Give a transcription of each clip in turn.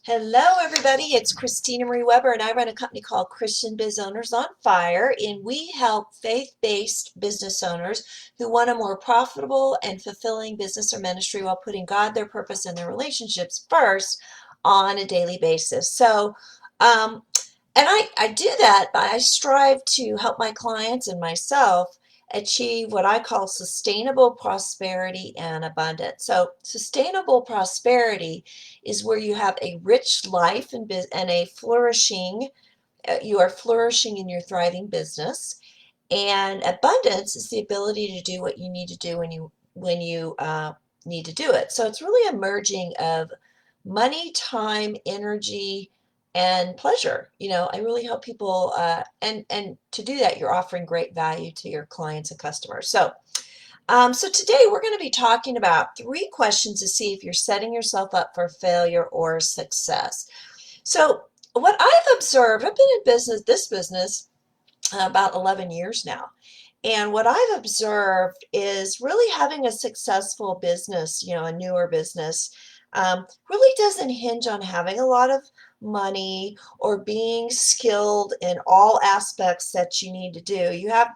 Hello, everybody. It's Christina Marie Weber, and I run a company called Christian Biz Owners on Fire. And we help faith-based business owners who want a more profitable and fulfilling business or ministry while putting God, their purpose, and their relationships first on a daily basis. Um, and I do that, but I strive to help my clients and myself achieve what I call sustainable prosperity and abundance. So, sustainable prosperity is where you have a rich life and a flourishing, you are flourishing in your thriving business. And abundance is the ability to do what you need to do when you need to do it. So it's really a merging of money, time, energy, and pleasure. I really help people, and to do that, you're offering great value to your clients and customers. So today we're going to be talking about 3 questions to see if you're setting yourself up for failure or success. So what I've observed, I've been in this business about 11 years now. And what I've observed is really having a successful business, a newer business, really doesn't hinge on having a lot of money or being skilled in all aspects that you need to do. You have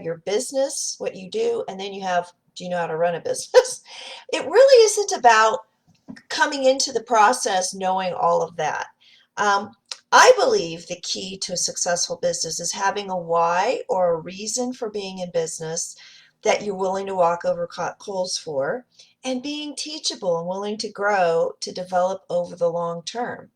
your business, what you do, and then do you know how to run a business? It really isn't about coming into the process knowing all of that. Um, I believe the key to a successful business is having a why or a reason for being in business that you're willing to walk over coals for, and being teachable and willing to grow to develop over the long term.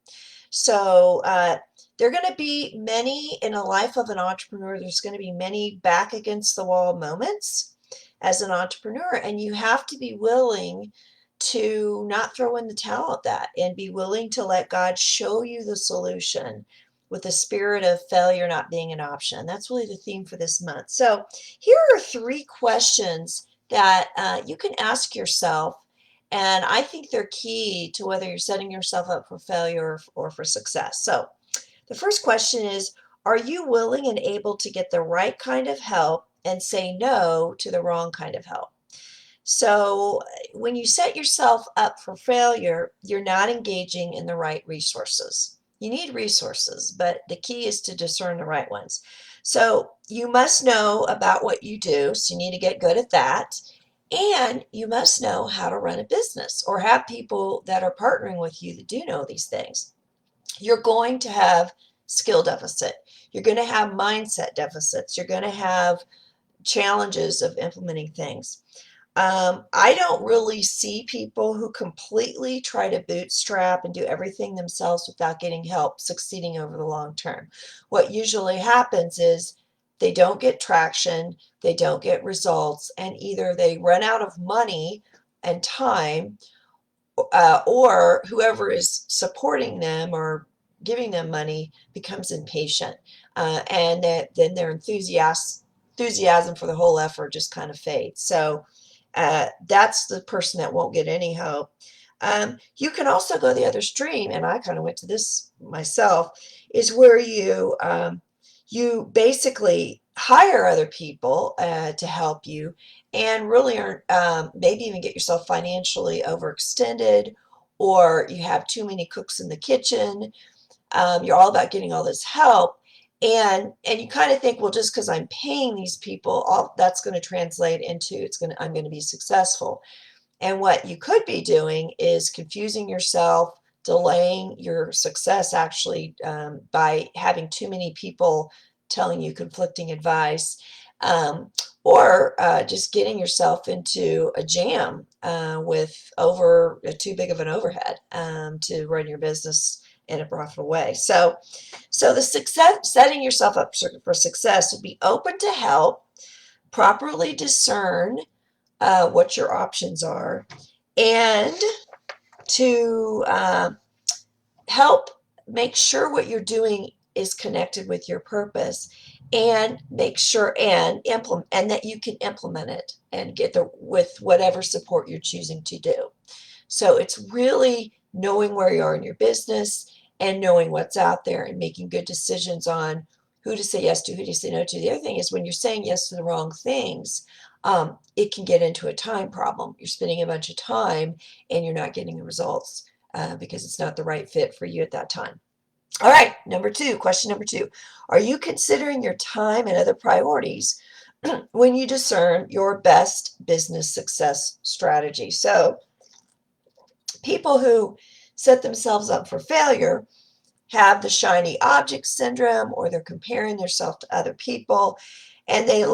So, there are going to be many in a life of an entrepreneur, there's going to be many back against the wall moments as an entrepreneur, and you have to be willing to not throw in the towel at that and be willing to let God show you the solution with the spirit of failure not being an option. That's really the theme for this month. So, here are 3 questions that you can ask yourself, and I think they're key to whether you're setting yourself up for failure or for success. So, the first question is, are you willing and able to get the right kind of help and say no to the wrong kind of help? So, when you set yourself up for failure, you're not engaging in the right resources. You need resources, but the key is to discern the right ones. So, you must know about what you do, so you need to get good at that. And you must know how to run a business or have people that are partnering with you that do know these things. You're going to have skill deficit. You're going to have mindset deficits. You're going to have challenges of implementing things. I don't really see people who completely try to bootstrap and do everything themselves without getting help succeeding over the long term. What usually happens is they don't get traction, they don't get results, and either they run out of money and time, or whoever is supporting them or giving them money becomes impatient, then their enthusiasm for the whole effort just kind of fades. So that's the person that won't get any help. You can also go the other extreme, and I kind of went to this myself, is where you basically hire other people to help you and really are maybe even get yourself financially overextended, or you have too many cooks in the kitchen. You're all about getting all this help, and you kind of think, well, just because I'm paying these people, all that's going to translate into I'm going to be successful. And what you could be doing is confusing yourself, delaying your success actually, by having too many people telling you conflicting advice, or just getting yourself into a jam with over too big of an overhead to run your business in a profitable way. So the success, setting yourself up for success, would be open to help, properly discern what your options are, and to help make sure what you're doing is connected with your purpose, and make sure and implement, and that you can implement it and get the with whatever support you're choosing to do. So it's really knowing where you are in your business and knowing what's out there and making good decisions on who to say yes to, who to say no to. The other thing is, when you're saying yes to the wrong things, it can get into a time problem. You're spending a bunch of time and you're not getting the results because it's not the right fit for you at that time. All right, question number two. Are you considering your time and other priorities when you discern your best business success strategy? So people who set themselves up for failure have the shiny object syndrome, or they're comparing themselves to other people, and they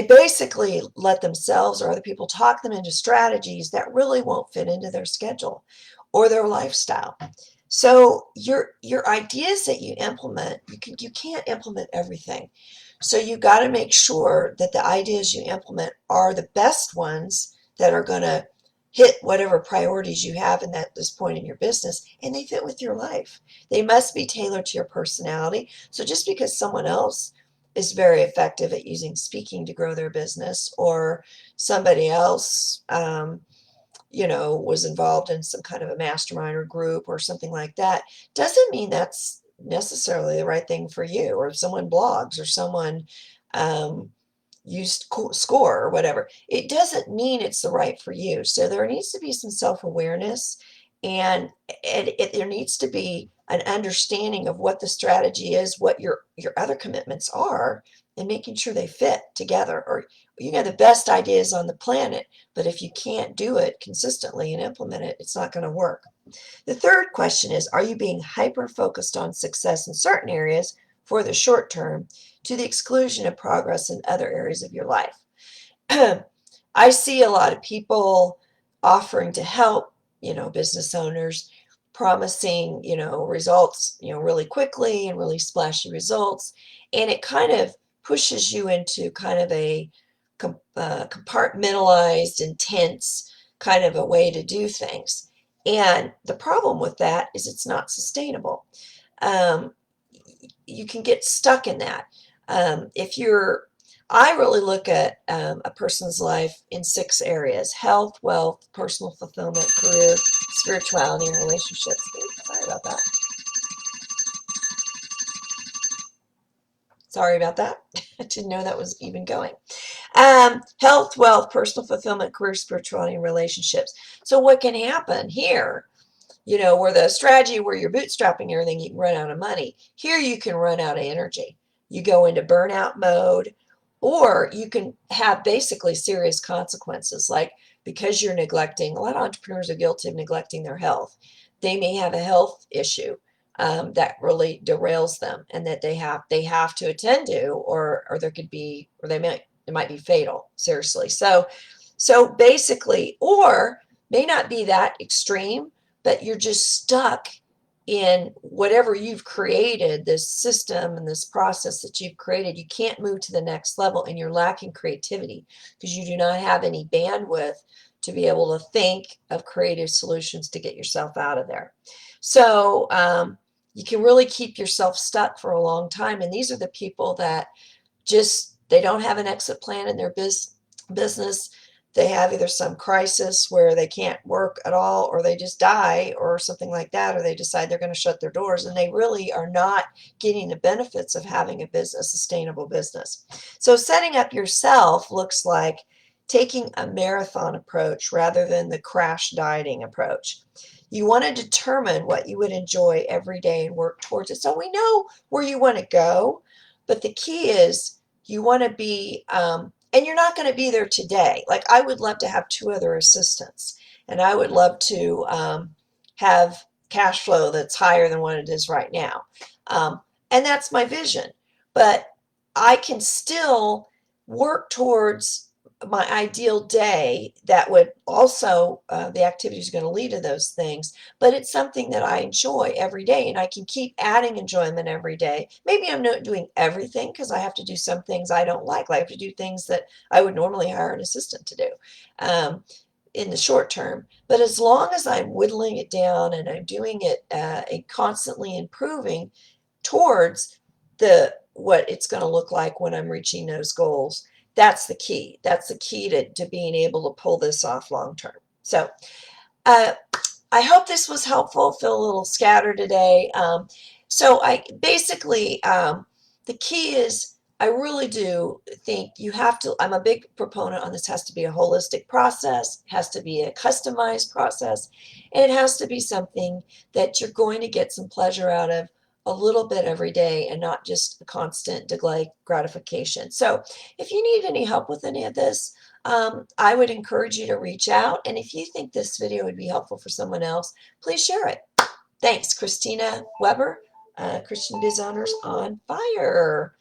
basically let themselves or other people talk them into strategies that really won't fit into their schedule or their lifestyle. So your ideas that you implement, you can't implement everything. So you got to make sure that the ideas you implement are the best ones that are going to hit whatever priorities you have in this point in your business, and they fit with your life. They must be tailored to your personality. So just because someone else is very effective at using speaking to grow their business, or somebody else was involved in some kind of a mastermind or group or something like that, doesn't mean that's necessarily the right thing for you. Or if someone blogs, or someone um, used score or whatever, it doesn't mean it's the right for you. So there needs to be some self-awareness, and there needs to be an understanding of what the strategy is, what your other commitments are, and making sure they fit together. Or you have the best ideas on the planet, but if you can't do it consistently and implement it, it's not going to work. The third question is, are you being hyper-focused on success in certain areas for the short term to the exclusion of progress in other areas of your life? I see a lot of people offering to help, business owners, promising, results, really quickly, and really splashy results. And it kind of pushes you into kind of a compartmentalized, intense kind of a way to do things. And the problem with that is it's not sustainable. Um, you can get stuck in that. If you're I really look at a person's life in 6 areas: health, wealth, personal fulfillment, career, spirituality, and relationships. Oops, sorry about that. Sorry about that. I didn't know that was even going. Health, wealth, personal fulfillment, career, spirituality, and relationships. So what can happen here, where the strategy where you're bootstrapping everything, you can run out of money. Here you can run out of energy. You go into burnout mode, or you can have basically serious consequences, like because you're neglecting. A lot of entrepreneurs are guilty of neglecting their health. They may have a health issue that really derails them, and that they have to attend to, or there could be, or it might be fatal, seriously. So basically, or may not be that extreme, but you're just stuck in whatever you've created, this system and this process that you've created. You can't move to the next level, and you're lacking creativity because you do not have any bandwidth to be able to think of creative solutions to get yourself out of there. So you can really keep yourself stuck for a long time. And these are the people that they don't have an exit plan in their business. They have either some crisis where they can't work at all, or they just die, or something like that, or they decide they're going to shut their doors, and they really are not getting the benefits of having a sustainable business. So setting up yourself looks like taking a marathon approach rather than the crash dieting approach. You want to determine what you would enjoy every day and work towards it. So we know where you want to go, but the key is you want to be, and you're not going to be there today. Like, I would love to have 2 other assistants, and I would love to have cash flow that's higher than what it is right now. And that's my vision. But I can still work towards my ideal day that would also, the activities are going to lead to those things, but it's something that I enjoy every day, and I can keep adding enjoyment every day. Maybe I'm not doing everything because I have to do some things I don't like. I have to do things that I would normally hire an assistant to do in the short term. But as long as I'm whittling it down and I'm doing it and constantly improving towards what it's going to look like when I'm reaching those goals, that's the key. That's the key to being able to pull this off long term. So I hope this was helpful. Feel a little scattered today. So I basically, the key is I really do think you have to, I'm a big proponent on this, has to be a holistic process, has to be a customized process, and it has to be something that you're going to get some pleasure out of a little bit every day and not just a constant delay gratification. So if you need any help with any of this, I would encourage you to reach out. And if you think this video would be helpful for someone else, please share it. Thanks, Christina Weber, Christian Biz Owners on Fire.